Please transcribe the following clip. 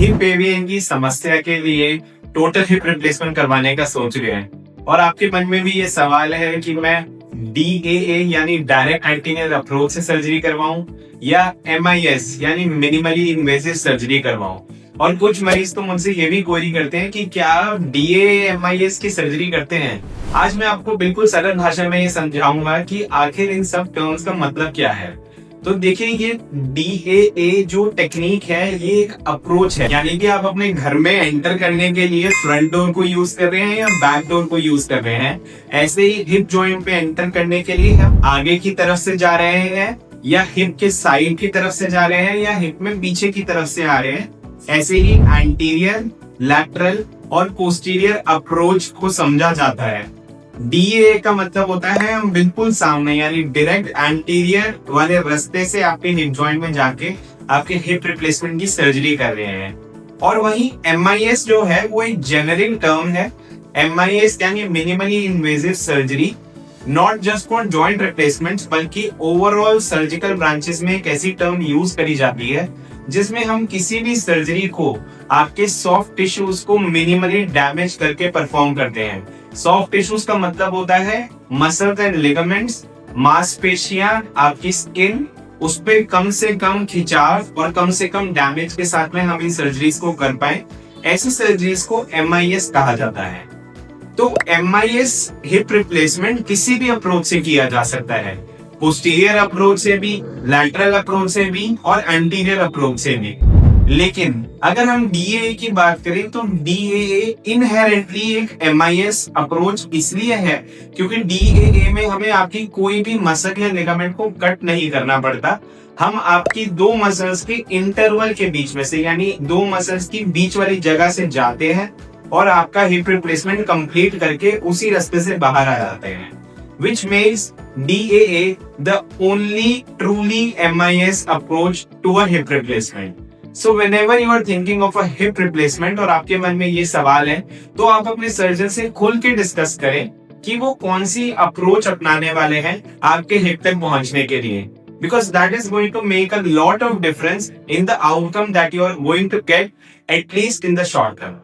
Hip avian की समस्या के लिए टोटल हिप रिप्लेसमेंट करवाने का सोच रहे हैं और आपके मन में भी ये सवाल है कि मैं DAA यानी डायरेक्ट एंटीनियल अप्रोच से सर्जरी करवाऊं या MIS यानी मिनिमली इन्वेसिव सर्जरी करवाऊं। और कुछ मरीज तो मुझसे ये भी क्वेरी करते हैं कि क्या DAA MIS की सर्जरी करते हैं। आज मैं आपको बिल्कुल सरल भाषा में ये समझाऊंगा कि आखिर इन सब टर्म्स का मतलब क्या है। तो देखिए, ये DAA जो टेक्निक है ये एक अप्रोच है, यानी कि आप अपने घर में एंटर करने के लिए फ्रंट डोर को यूज कर रहे हैं या बैक डोर को यूज कर रहे हैं। ऐसे ही हिप जॉइंट पे एंटर करने के लिए हम आगे की तरफ से जा रहे हैं या हिप के साइड की तरफ से जा रहे हैं या हिप में पीछे की तरफ से आ रहे हैं। ऐसे ही एंटीरियर, लैटरल और पोस्टीरियर अप्रोच को समझा जाता है। DAA का मतलब होता है हम बिल्कुल सामने यानी डायरेक्ट एंटीरियर वाले रास्ते से आपके हिप जॉइंट में जाके आपके हिप रिप्लेसमेंट की सर्जरी कर रहे हैं। और वहीं MIS जो है वो एक जेनरिक टर्म है। MIS यानी minimally invasive surgery, not just for joint replacements बल्कि ओवरऑल सर्जिकल ब्रांचेस में एक ऐसी टर्म यूज करी जाती है जिसमें हम किसी भी सर्जरी को आपके सॉफ्ट टिश्यूज को मिनिमली डैमेज करके परफॉर्म करते हैं। सॉफ्ट टिश्यूज का मतलब होता है मसल्स एंड लिगामेंट्स, मांसपेशियां, आपकी स्किन, उस पे कम से कम खिंचाव और कम से कम डैमेज के साथ में हम इन सर्जरीज को कर पाए। ऐसी सर्जरीज को MIS कहा जाता है। तो MIS हिप रिप्लेसमेंट किसी भी अप्रोच से किया जा सकता है, पोस्टीरियर अप्रोच से भी, लैटरल अप्रोच से भी और एंटीरियर अप्रोच से भी। लेकिन अगर हम DAA की बात करें तो DAA इनहेरेंटली एक MIS अप्रोच इसलिए है क्योंकि DAA में हमें आपकी कोई भी मसल या लिगामेंट को कट नहीं करना पड़ता। हम आपकी दो मसल्स के इंटरवल के बीच में से यानी दो मसल्स की बीच वाली जगह से जाते हैं और आपका हिप रिप्लेसमेंट कंप्लीट करके उसी रास्ते से बाहर आ जाते हैं, which makes DAA the only truly MIS approach to a hip replacement. So whenever you are thinking of a hip replacement और आपके मन में ये सवाल है तो आप अपने सर्जन से खुल के डिस्कस करें कि वो कौन सी अप्रोच अपनाने वाले हैं आपके हिप तक पहुंचने के लिए, because that is going to make a lot of difference in the outcome that you are going to get, at least in the short term.